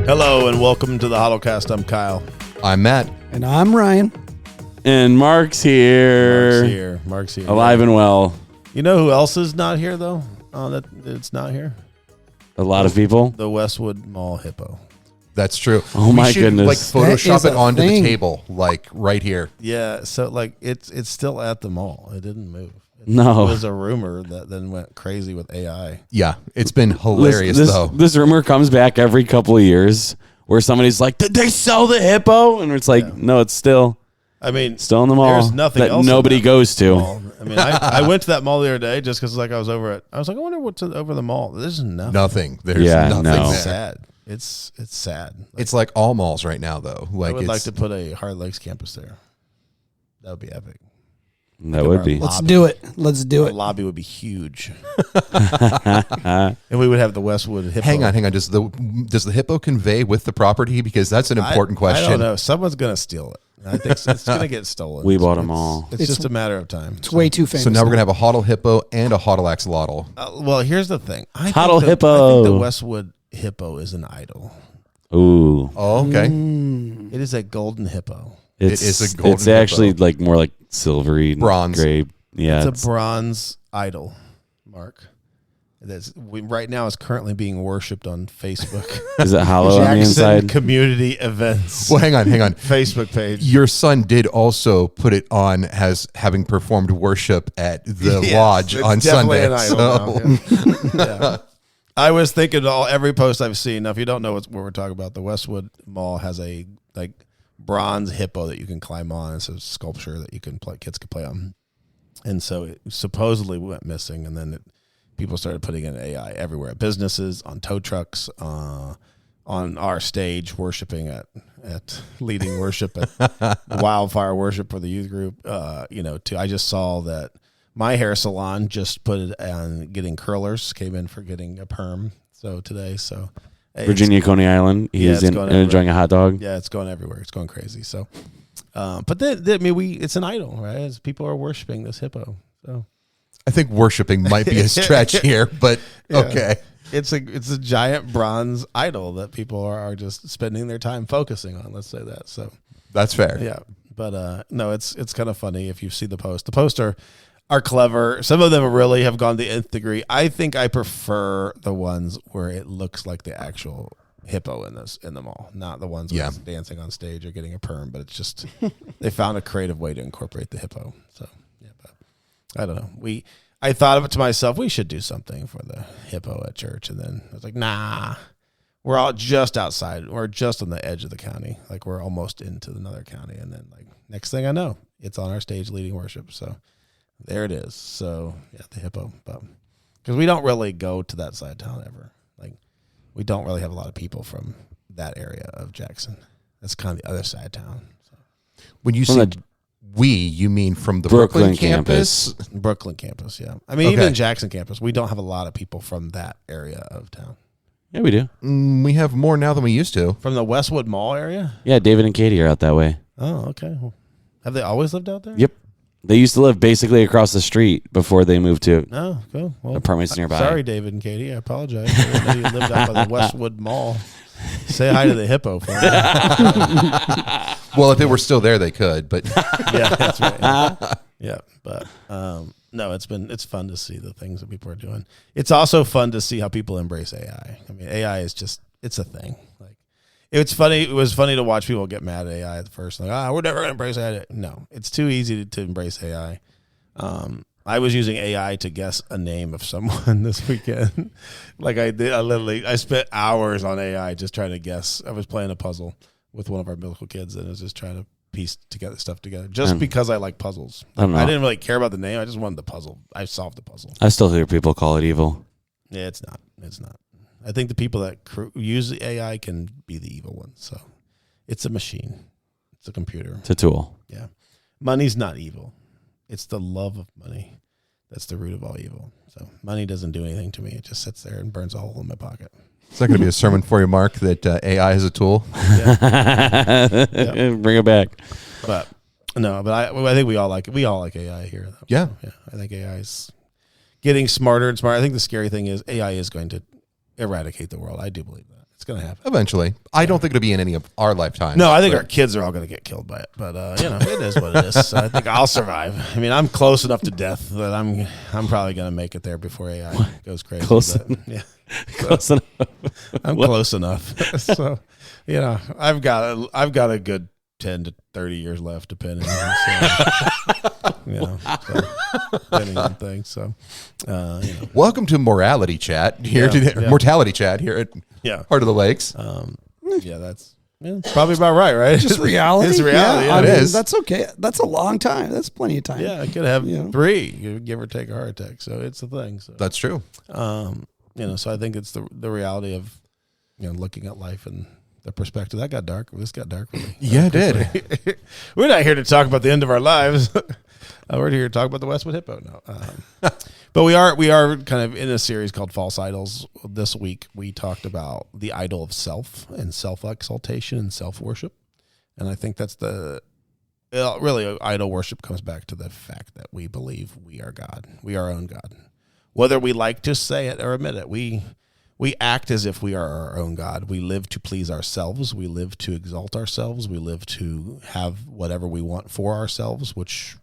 Hello and welcome to the HOTL Cast. I'm Kyle. I'm Matt. And I'm Ryan. And Mark's here. Mark's here. Alive and well. You know who else is not here, though? That it's not here? A lot of people. The Westwood Mall Hippo. That's true. Oh, my we should, goodness. Like Photoshop it onto thing. the table, like right here. Yeah, so like it's still at the mall. It didn't move. No. It was a rumor that then went crazy with AI. Yeah, it's been hilarious though. This rumor comes back every couple of years where somebody's like, did they sell the hippo? And it's like, no, it's still I mean, in the mall. There's nothing that else nobody in that goes to. mall. I mean, I went to that mall the other day just because like I was like, I wonder what's over the mall. There's nothing. Nothing. There's nothing no. there. It's sad. It's sad. It's like all malls right now, though. Like I would like to put a Hard Lakes campus there. That would be epic. That would be. Let's do it. Let's do The it. lobby would be huge, and we would have the Westwood Hippo. Hang on. Does the hippo convey with the property? Because that's an important question. I don't know. Someone's gonna steal it. I think it's gonna get stolen. We bought them all. It's just a matter of time. It's way too famous. So now we're gonna have a HOTL hippo and a HOTL axolotl. Well, here's the thing. I HOTL think Hippo. I think the Westwood Hippo is an idol. Ooh. Oh, okay. It is a golden hippo. is a golden It's actually hippo. like more like silvery, Bronze. gray. Yeah. It's a bronze idol, Mark. Right now is currently being worshipped on Facebook. Is it hollow on the Jackson inside? Community Events. Well, hang on. Facebook page. Your son did also put it on as having performed worship at the lodge it's on definitely Sunday. an idol now, yeah. I was thinking every post I've seen. Now, if you don't know what we're talking about, the Westwood Mall has a bronze hippo that you can climb on. It's a sculpture that kids can play on. And so it supposedly went missing, and then people started putting in AI everywhere, at businesses, on tow trucks, on our stage, worshiping at leading worship at wildfire worship for the youth group. I just saw that my hair salon just put it on getting curlers, came in for getting a perm. So today, Virginia, Coney Island. He is enjoying a hot dog. Yeah, it's going everywhere. It's going crazy. So, but it's an idol, right? As people are worshiping this hippo. So I think worshiping might be a stretch here, but okay. It's a giant bronze idol that people are just spending their time focusing on. Let's say that. So That's fair. yeah, but no, it's kind of funny if you see the post. The posts are clever. Some of them really have gone the nth degree. I think I prefer the ones where it looks like the actual hippo in the mall, not the ones where it's dancing on stage or getting a perm. But it's just they found a creative way to incorporate the hippo. So yeah, but I don't know. I thought of it to myself. We should do something for the hippo at church, and then I was like, nah. We're all just outside. We're just on the edge of the county. Like we're almost into another county, and then like next thing I know, it's on our stage leading worship. So there it is. So yeah, the hippo, because we don't really go to that side of town ever. Like we don't really have a lot of people from that area of Jackson. That's kind of the other side of town. So. When you say you mean from the Brooklyn campus? Brooklyn campus, yeah. I mean, even Jackson campus, we don't have a lot of people from that area of town. Yeah, we do. We have more now than we used to. From the Westwood Mall area? Yeah, David and Katie are out that way. Oh, okay. Well, have they always lived out there? Yep. They used to live basically across the street before they moved to Oh, cool. Well, apartments nearby. Sorry, David and Katie. I apologize. I didn't know you lived out by the Westwood Mall. Say hi to the hippo for me. Well, if they were still there, they could. But Yeah, that's right. Yeah, but no, it's fun to see the things that people are doing. It's also fun to see how people embrace AI. I mean, AI is it's a thing. Like it's funny. It was funny to watch people get mad at AI at first. Like, we're never going to embrace AI. No, it's too easy to embrace AI. I was using AI to guess a name of someone this weekend. Like I did, I spent hours on AI just trying to guess. I was playing a puzzle with one of our middle school kids, and I was just trying to piece stuff together just because I like puzzles. I didn't really care about the name. I just wanted the puzzle. I solved the puzzle. I still hear people call it evil. Yeah, it's not. It's not. I think the people that use the AI can be the evil ones. So it's a machine. It's a computer. It's a tool. Yeah. Money's not evil. It's the love of money. That's the root of all evil. So money doesn't do anything to me. It just sits there and burns a hole in my pocket. it's not going to be a sermon for you, Mark, that AI is a tool. Yeah. Bring it back. But no, but I think we all like it. We all like AI here. Though. Yeah. Yeah. I think AI is getting smarter and smarter. I think the scary thing is AI is going to eradicate the world. I do believe that. It's going to happen. Eventually. I don't think it'll be in any of our lifetimes. No, I think our kids are all going to get killed by it. But, it is what it is. So I think I'll survive. I mean, I'm close enough to death that I'm probably going to make it there before AI goes crazy. Close but, yeah. Close enough. I'm close enough. So, I've got a good 10 to 30 years left, depending depending on things. So, welcome to morality chat here today. Mortality chat here at Heart of the Lakes. That's probably about right? Just reality. It's reality. Yeah, it is. That's okay. That's a long time. That's plenty of time. Yeah, I could have 3, give or take a heart attack. So it's the thing. So that's true. So I think it's the reality of looking at life and the perspective. That got dark. This got dark really. Yeah, it did. We're not here to talk about the end of our lives. We're here to talk about the Westwood Hippo now. But we are kind of in a series called False Idols. This week we talked about the idol of self and self-exaltation and self-worship. And I think that's really idol worship comes back to the fact that we believe we are God. We are our own God. Whether we like to say it or admit it, we act as if we are our own God. We live to please ourselves. We live to exalt ourselves. We live to have whatever we want for ourselves, which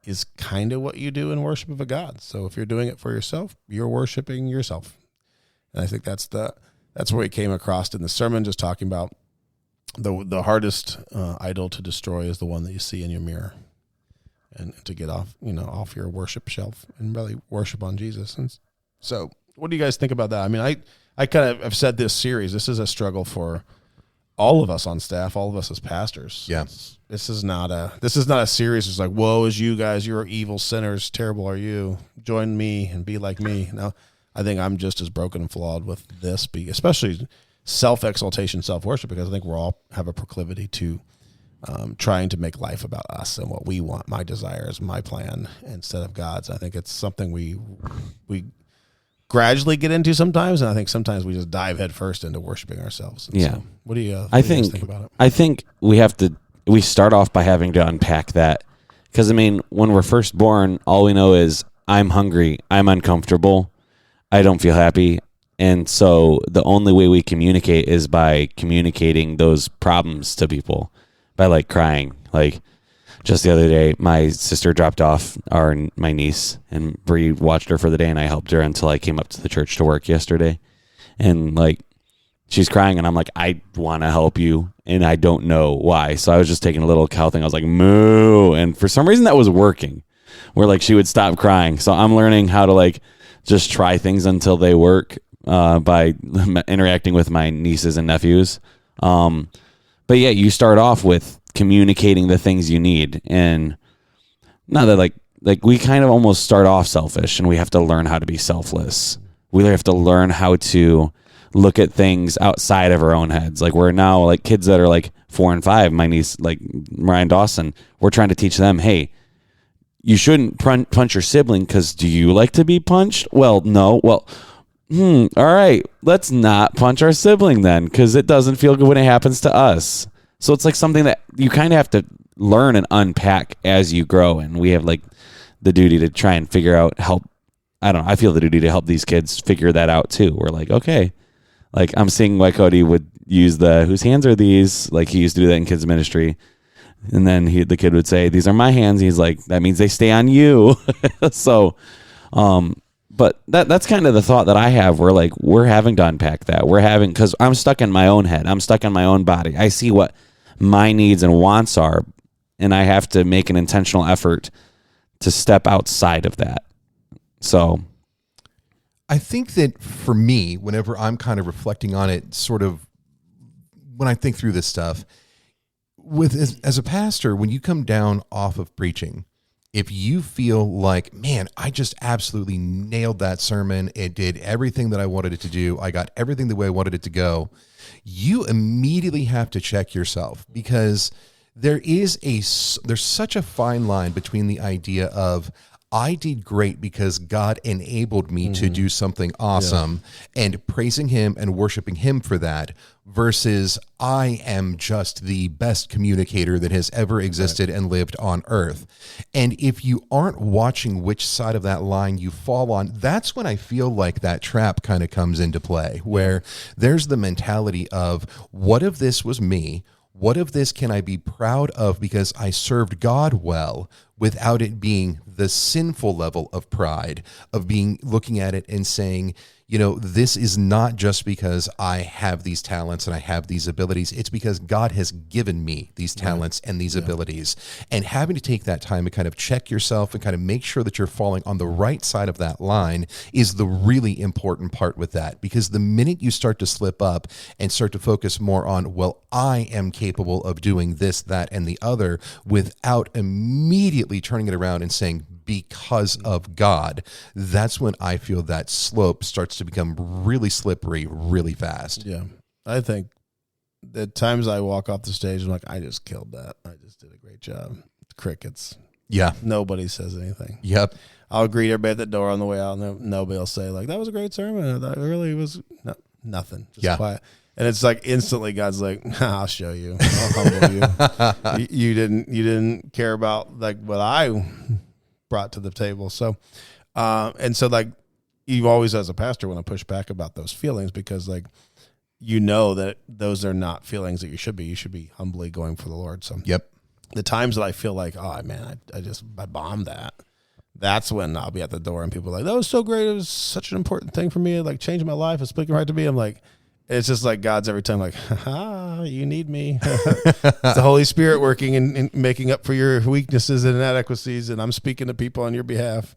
is kind of what you do in worship of a God. So if you're doing it for yourself, you're worshiping yourself. And I think that's where we came across in the sermon, just talking about the hardest idol to destroy is the one that you see in your mirror, and to get off your worship shelf and really worship on Jesus. And so what do you guys think about that? I mean, I kind of have said this series, this is a struggle for all of us on staff, all of us as pastors. Yeah. This is not a series. It's like, woe is you guys, you're evil sinners, terrible are you. Join me and be like me. No, I think I'm just as broken and flawed with this, especially self-exaltation, self-worship, because I think we all have a proclivity to trying to make life about us and what we want, my desires, my plan, instead of God's. I think it's something we gradually get into sometimes, and I think sometimes we just dive head first into worshiping ourselves. And so, what do you think about it? I think we start off by having to unpack that, because I mean, when we're first born, all we know is I'm hungry, I'm uncomfortable, I don't feel happy, and so the only way we communicate is by communicating those problems to people, by like crying. Like just the other day, my sister dropped off my niece, and Bree watched her for the day, and I helped her until I came up to the church to work yesterday. And like, she's crying, and I'm like, I want to help you, and I don't know why. So I was just taking a little cow thing. I was like, moo. And for some reason that was working, where like she would stop crying. So I'm learning how to like just try things until they work by interacting with my nieces and nephews. But yeah, you start off with communicating the things you need, and not that like we kind of almost start off selfish, and we have to learn how to be selfless. We have to learn how to look at things outside of our own heads. Like we're now like kids that are like 4 and 5, my niece, like Ryan Dawson, we're trying to teach them, hey, you shouldn't punch your sibling because do you like to be punched? Well, no. Well, all right, let's not punch our sibling then, because it doesn't feel good when it happens to us. So it's like something that you kind of have to learn and unpack as you grow. And we have like the duty to try and figure out, I feel the duty to help these kids figure that out too. We're like, okay, like I'm seeing why Cody would use whose hands are these? Like he used to do that in kids ministry. And then the kid would say, these are my hands. He's like, that means they stay on you. So, but that's kind of the thought that I have. We're having to unpack that. Because I'm stuck in my own head. I'm stuck in my own body. I see what my needs and wants are, and I have to make an intentional effort to step outside of that. So I think that for me, whenever I'm kind of reflecting on it, sort of when I think through this stuff, as a pastor, when you come down off of preaching, if you feel like, man, I just absolutely nailed that sermon, it did everything that I wanted it to do, I got everything the way I wanted it to go, you immediately have to check yourself, because there's such a fine line between the idea of I did great because God enabled me to do something awesome, and praising him and worshiping him for that, versus I am just the best communicator that has ever existed and lived on earth. And if you aren't watching which side of that line you fall on, that's when I feel like that trap kind of comes into play, where there's the mentality of, what if this was me? What of this can I be proud of because I served God well, without it being the sinful level of pride of being looking at it and saying, you know, this is not just because I have these talents and I have these abilities. It's because God has given me these talents and these abilities. And having to take that time to kind of check yourself and kind of make sure that you're falling on the right side of that line is the really important part with that. Because the minute you start to slip up and start to focus more on, well, I am capable of doing this, that, and the other, without immediately turning it around and saying, because of God, that's when I feel that slope starts to become really slippery really fast. Yeah. I think the times I walk off the stage, I'm like, I just killed that. I just did a great job. Crickets. Yeah. Nobody says anything. Yep. I'll greet everybody at the door on the way out, and nobody will say, like, that was a great sermon. That really was nothing. Just quiet. And it's like instantly God's like, I'll show you. I'll humble you. You didn't care about like what I brought to the table. So, and so like you always as a pastor want to push back about those feelings, because like, you know that those are not feelings that you should be humbly going for the Lord. So the times that I feel like, oh man, I bombed that. That's when I'll be at the door and people are like, that was so great. It was such an important thing for me. It like changed my life. It's speaking right to me. I'm like, it's just like God's every time like, you need me. It's the Holy Spirit working and making up for your weaknesses and inadequacies. And I'm speaking to people on your behalf.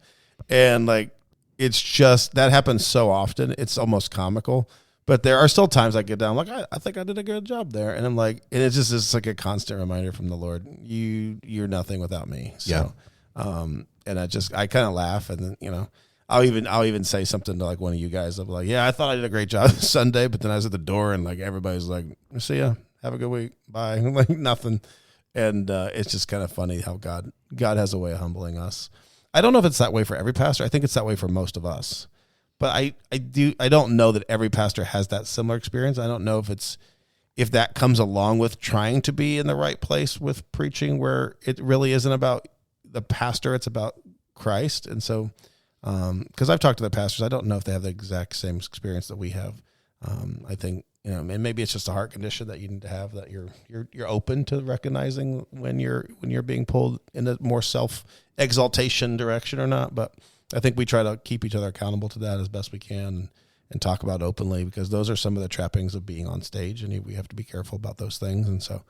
And like, it's just, that happens so often. It's almost comical, but there are still times I get down, like, I think I did a good job there. And I'm like, and it's like a constant reminder from the Lord, you're nothing without me. So, and I kind of laugh, and then, you know, I'll even say something to like one of you guys. I'll be like, yeah, I thought I did a great job Sunday, but then I was at the door and like everybody's like, see ya, have a good week, bye. Like nothing. And it's just kind of funny how God has a way of humbling us. I don't know if it's that way for every pastor. I think it's that way for most of us. But I don't know that every pastor has that similar experience. I don't know if that comes along with trying to be in the right place with preaching, where it really isn't about the pastor, it's about Christ. And so because I've talked to the pastors, I don't know if they have the exact same experience that we have. I think, you know, and maybe it's just a heart condition that you need to have, that you're open to recognizing when you're being pulled in a more self-exaltation direction or not. But I think we try to keep each other accountable to that as best we can and talk about openly, because those are some of the trappings of being on stage, and we have to be careful about those things. And so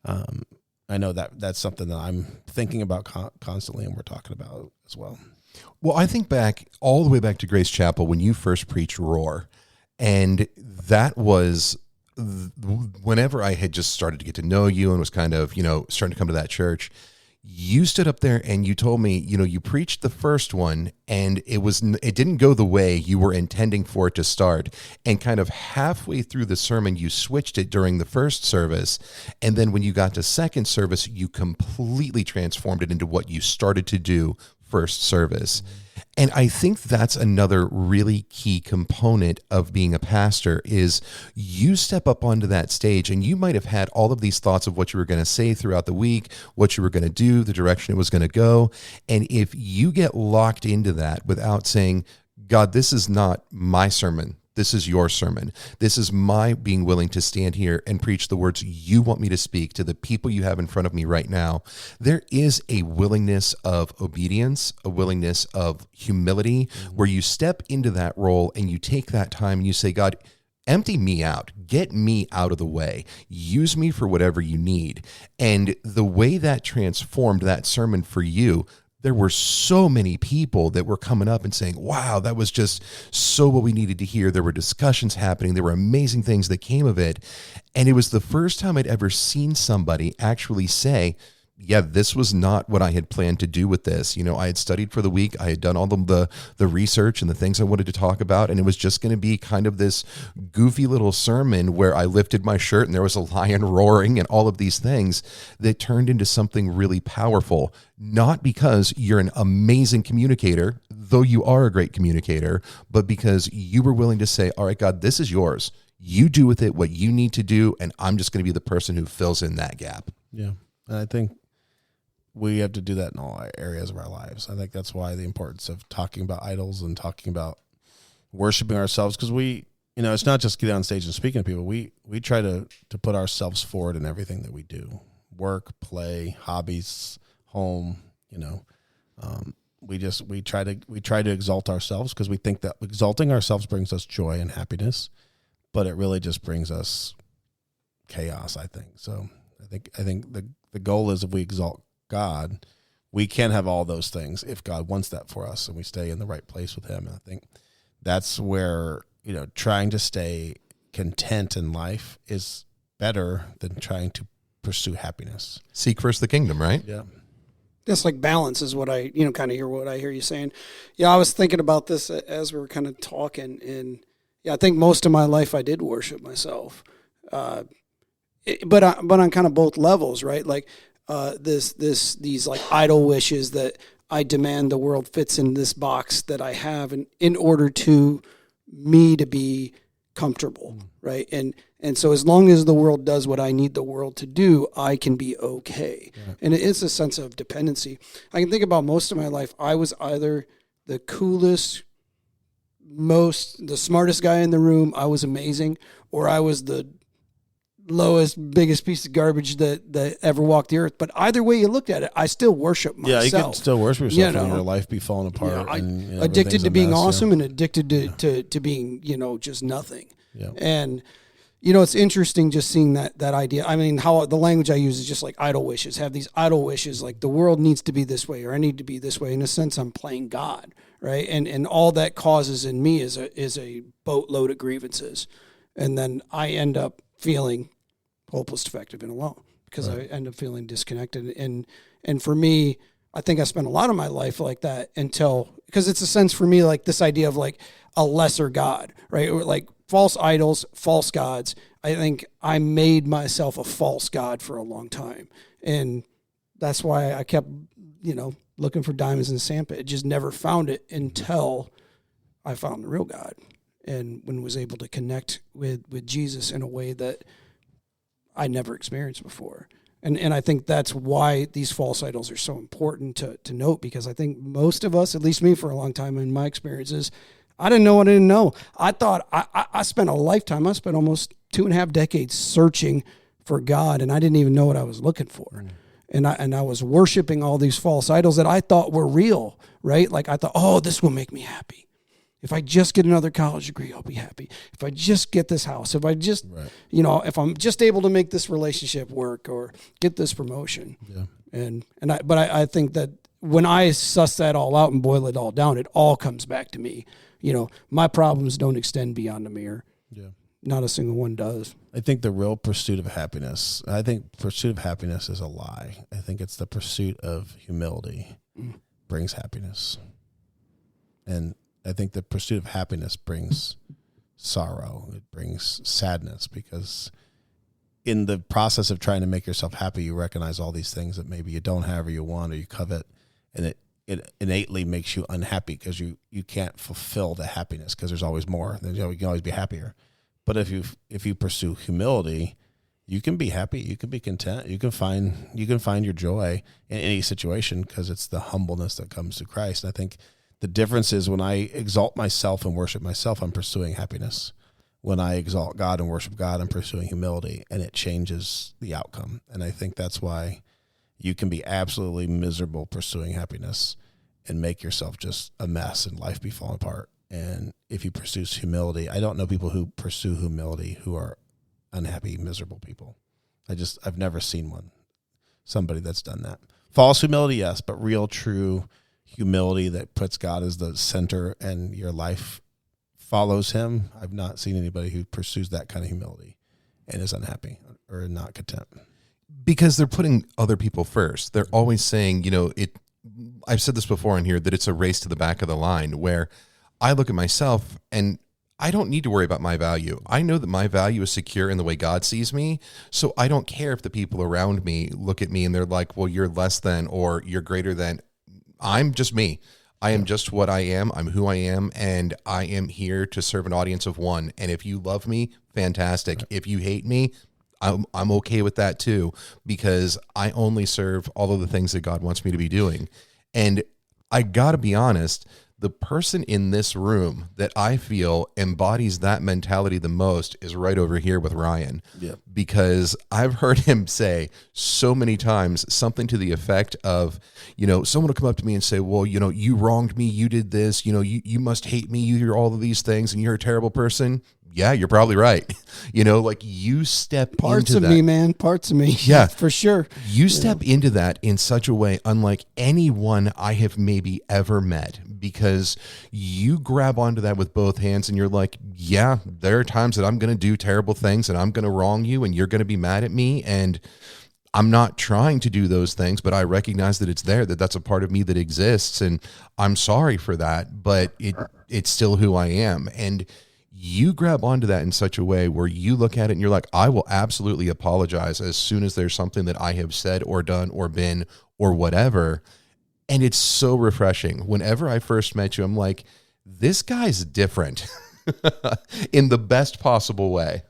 I know that's something that I'm thinking about constantly, and we're talking about as well. Well, I think all the way back to Grace Chapel when you first preached Roar, and that was whenever I had just started to get to know you and was kind of, you know, starting to come to that church. You stood up there and you told me, you know, you preached the first one and it didn't go the way you were intending for it to start. And kind of halfway through the sermon, you switched it during the first service. And then when you got to second service, you completely transformed it into what you started to do first service. And I think that's another really key component of being a pastor is you step up onto that stage and you might have had all of these thoughts of what you were going to say throughout the week, what you were going to do, the direction it was going to go. And if you get locked into that without saying, God, this is not my sermon, this is your sermon. This is my being willing to stand here and preach the words you want me to speak to the people you have in front of me right now. There is a willingness of obedience, a willingness of humility, where you step into that role and you take that time and you say, God, empty me out, get me out of the way, use me for whatever you need. And the way that transformed that sermon for you, there were so many people that were coming up and saying, wow, that was just so what we needed to hear. There were discussions happening. There were amazing things that came of it. And it was the first time I'd ever seen somebody actually say, yeah, this was not what I had planned to do with this. You know, I had studied for the week. I had done all the research and the things I wanted to talk about. And it was just going to be kind of this goofy little sermon where I lifted my shirt and there was a lion roaring and all of these things that turned into something really powerful. Not because you're an amazing communicator, though you are a great communicator, but because you were willing to say, all right, God, this is yours. You do with it what you need to do. And I'm just going to be the person who fills in that gap. Yeah. And I think we have to do that in all areas of our lives. I think that's why the importance of talking about idols and talking about worshiping ourselves, because we, you know, it's not just getting on stage and speaking to people. We try to put ourselves forward in everything that we do, work, play, hobbies, home, you know. We try to exalt ourselves because we think that exalting ourselves brings us joy and happiness, but it really just brings us chaos, I think. So I think the goal is, if we exalt God, we can have all those things if God wants that for us and we stay in the right place with him. And I think that's where, you know, trying to stay content in life is better than trying to pursue happiness. Seek first the kingdom, right? Yeah. That's like balance is what I, kind of hear what I hear you saying. Yeah, I was thinking about this as we were kind of talking, and yeah, I think most of my life I did worship myself, but on kind of both levels, right? Like these like idle wishes that I demand the world fits in this box that I have, and in order to me to be comfortable, right? And so as long as the world does what I need the world to do, I can be okay. Yeah. And it is a sense of dependency. I can think about most of my life, I was either the coolest, the smartest guy in the room, I was amazing, or I was the lowest, biggest piece of garbage that ever walked the earth. But either way you looked at it, I still worship myself. Yeah, you can still worship yourself and your life be falling apart. Yeah, addicted to being awesome and addicted to being, just nothing. Yeah. And, it's interesting just seeing that idea. I mean, how the language I use is just like idle wishes. Have these idle wishes, like the world needs to be this way, or I need to be this way. In a sense, I'm playing God, right? And all that causes in me is a boatload of grievances. And then I end up feeling hopeless, defective, and alone because I end up feeling disconnected. And for me, I think I spent a lot of my life like that because it's a sense for me like this idea of like a lesser God, right? Or like false idols, false gods. I think I made myself a false God for a long time. And that's why I kept, looking for diamonds in the sandpit. Just never found it until I found the real God and when was able to connect with Jesus in a way that I never experienced before. And I think that's why these false idols are so important to note, because I think most of us, at least me for a long time in my experiences, I didn't know what I didn't know. I thought I spent a lifetime, I spent almost 2.5 decades searching for God, and I didn't even know what I was looking for. And I was worshiping all these false idols that I thought were real, right? Like I thought, oh, this will make me happy. If I just get another college degree, I'll be happy. If I just get this house, if I just, if I'm just able to make this relationship work or get this promotion. Yeah. But I think that when I suss that all out and boil it all down, it all comes back to me. My problems don't extend beyond the mirror. Yeah. Not a single one does. I think the real pursuit of happiness, is a lie. I think it's the pursuit of humility brings happiness. And I think the pursuit of happiness brings sorrow. It brings sadness, because in the process of trying to make yourself happy, you recognize all these things that maybe you don't have or you want or you covet, and it innately makes you unhappy because you can't fulfill the happiness because there's always more. You can always be happier. But if you pursue humility, you can be happy. You can be content. You can find your joy in any situation because it's the humbleness that comes to Christ. And I think the difference is when I exalt myself and worship myself, I'm pursuing happiness. When I exalt God and worship God, I'm pursuing humility, and it changes the outcome. And I think that's why you can be absolutely miserable pursuing happiness and make yourself just a mess and life be falling apart. And if you pursue humility, I don't know people who pursue humility who are unhappy, miserable people. I've never seen somebody that's done that. False humility, yes, but real, true humility that puts God as the center and your life follows him. I've not seen anybody who pursues that kind of humility and is unhappy or not content. because they're putting other people first. They're always saying, I've said this before in here, that it's a race to the back of the line, where I look at myself and I don't need to worry about my value. I know that my value is secure in the way God sees me. So I don't care if the people around me look at me and they're like, well, you're less than, or you're greater than. I'm just me. I am just what I am. I'm who I am. And I am here to serve an audience of one. And if you love me, fantastic. If you hate me, I'm okay with that too, because I only serve all of the things that God wants me to be doing. And I got to be honest, the person in this room that I feel embodies that mentality the most is right over here with Ryan. Yeah. Because I've heard him say so many times something to the effect of, someone will come up to me and say, well, you wronged me. You did this. You must hate me. You're all of these things and you're a terrible person. Yeah, you're probably right. You step Parts into of that. me, man. Parts of me. Yeah. For sure. You step into that in such a way unlike anyone I have maybe ever met, because you grab onto that with both hands and you're like, yeah, there are times that I'm going to do terrible things and I'm going to wrong you and you're going to be mad at me. And I'm not trying to do those things, but I recognize that it's there, that's a part of me that exists. And I'm sorry for that, but it's still who I am. And you grab onto that in such a way where you look at it and you're like, I will absolutely apologize as soon as there's something that I have said or done or been or whatever. And it's so refreshing. Whenever I first met you, I'm like, this guy's different in the best possible way.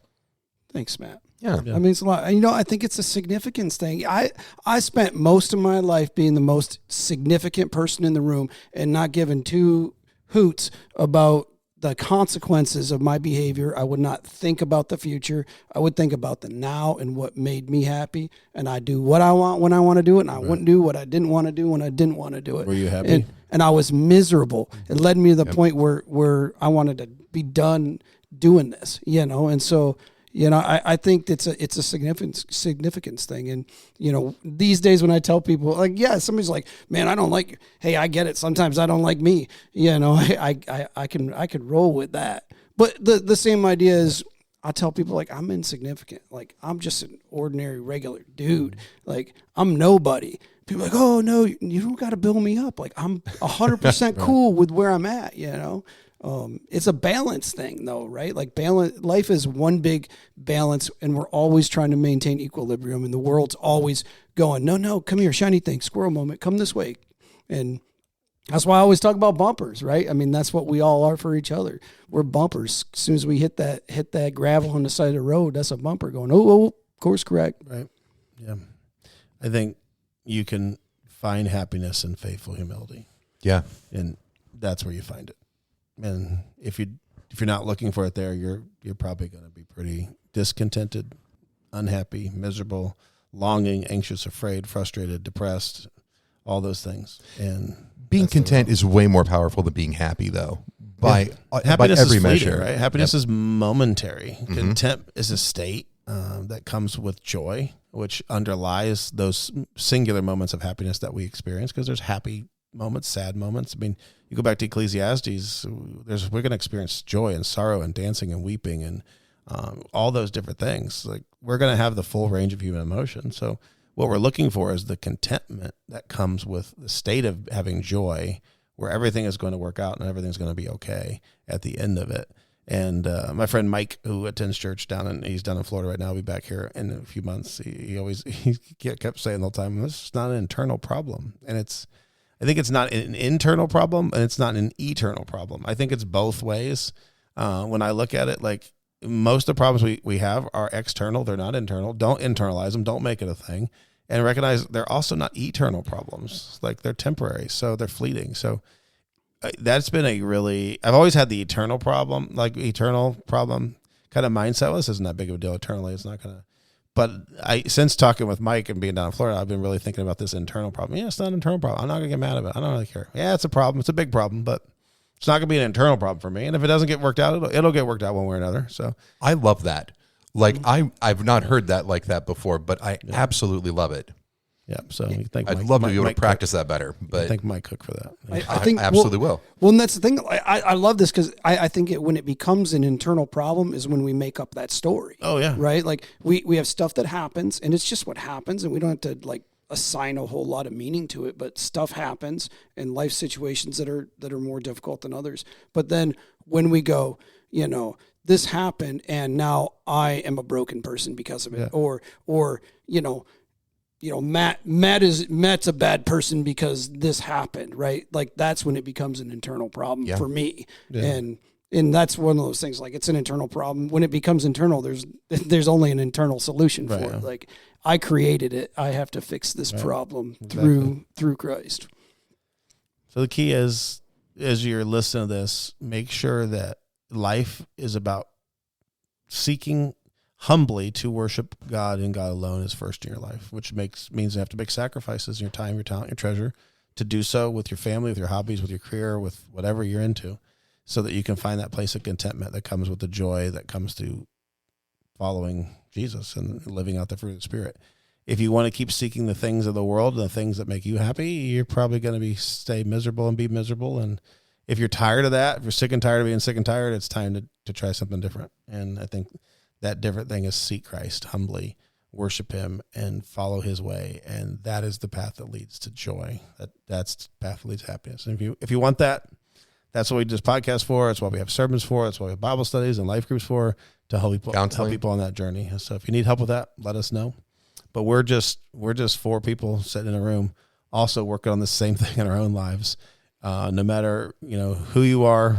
Thanks, Matt. Yeah. I mean, it's a lot. I think it's a significance thing. I spent most of my life being the most significant person in the room and not giving two hoots about the consequences of my behavior. I would not think about the future. I would think about the now and what made me happy. And I do what I want when I want to do it. And I wouldn't do what I didn't want to do when I didn't want to do it. Were you happy? And I was miserable. It led me to the point where I wanted to be done doing this, And so, I think it's a significance thing. And, these days when I tell people, like, yeah, somebody's like, man, I don't like you. Hey, I get it. Sometimes I don't like me. I can roll with that. But the same idea is, I tell people, like, I'm insignificant. Like, I'm just an ordinary, regular dude. Like, I'm nobody. People are like, oh, no, you don't got to build me up. Like, I'm 100% cool with where I'm at, It's a balance thing, though, right? Like, life is one big balance, and we're always trying to maintain equilibrium, and the world's always going, no, come here, shiny thing, squirrel moment, come this way. And that's why I always talk about bumpers, right? I mean, that's what we all are for each other. We're bumpers. As soon as we hit that gravel on the side of the road, that's a bumper going, oh, course correct. Right. Yeah. I think you can find happiness in faithful humility. Yeah. And that's where you find it. And if you're not looking for it there, you're probably going to be pretty discontented, unhappy, miserable, longing, anxious, afraid, frustrated, depressed, all those things. And being content is way more powerful than being happy, though. By happiness every is fleeting, measure, right? Happiness is momentary. Mm-hmm. Content is a state that comes with joy, which underlies those singular moments of happiness that we experience, because there's happy moments, sad moments. I mean, you go back to Ecclesiastes, we're going to experience joy and sorrow and dancing and weeping and all those different things. Like, we're going to have the full range of human emotion. So what we're looking for is the contentment that comes with the state of having joy, where everything is going to work out and everything's going to be okay at the end of it. And my friend Mike, who attends church he's down in Florida right now, will be back here in a few months. He kept saying the whole time, this is not an internal problem. And I think it's not an internal problem, and it's not an eternal problem. I think it's both ways. When I look at it, like, most of the problems we have are external. They're not internal. Don't internalize them. Don't make it a thing. And recognize they're also not eternal problems. Like, they're temporary, so they're fleeting. So that's been I've always had the eternal problem kind of mindset. Well, this isn't that big of a deal eternally. It's not going to. But since talking with Mike and being down in Florida, I've been really thinking about this internal problem. Yeah, it's not an internal problem. I'm not going to get mad at it. I don't really care. Yeah, it's a problem. It's a big problem, but it's not going to be an internal problem for me. And if it doesn't get worked out, it'll get worked out one way or another. So I love that. Like, I've not heard that like that before, but I absolutely love it. Yeah. So you thank I'd Mike, love to be able Mike to practice that better, but Thank Mike Cook for that. I think absolutely will. Well, and that's the thing. I love this because I think when it becomes an internal problem is when we make up that story. Oh yeah. Right. Like we have stuff that happens, and it's just what happens, and we don't have to like assign a whole lot of meaning to it. But stuff happens in life situations that are more difficult than others. But then when we go, this happened, and now I am a broken person because of it, or Matt's a bad person because this happened, right? Like that's when it becomes an internal problem for me. Yeah. And that's one of those things, like it's an internal problem. When it becomes internal, there's only an internal solution for it. Like I created it. I have to fix this problem through Christ. So the key is, as you're listening to this, make sure that life is about seeking humbly to worship God and God alone is first in your life, which means you have to make sacrifices in your time, your talent, your treasure to do so with your family, with your hobbies, with your career, with whatever you're into, so that you can find that place of contentment that comes with the joy that comes through following Jesus and living out the fruit of the Spirit. If you want to keep seeking the things of the world and the things that make you happy, you're probably going to stay miserable and be miserable. And if you're tired of that, if you're sick and tired of being sick and tired, it's time to try something different. And I think that different thing is seek Christ humbly, worship him, and follow his way. And that is the path that leads to joy. That's the path that leads to happiness. And if you want that, that's what we do this podcast for. That's what we have sermons for. That's what we have Bible studies and life groups for, to help people on that journey. So if you need help with that, let us know. But we're just four people sitting in a room, also working on the same thing in our own lives. No matter who you are,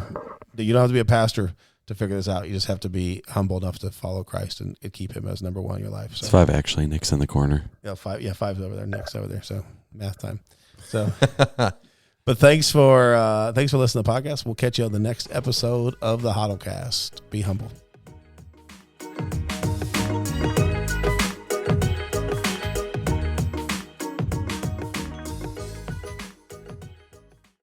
you don't have to be a pastor to figure this out. You just have to be humble enough to follow Christ and keep him as number one in your life. So. It's 5 actually. Nick's in the corner. Yeah, 5. Yeah, 5's over there. Nick's over there. So math time. So, but thanks for listening to the podcast. We'll catch you on the next episode of the HOTL Cast. Be humble.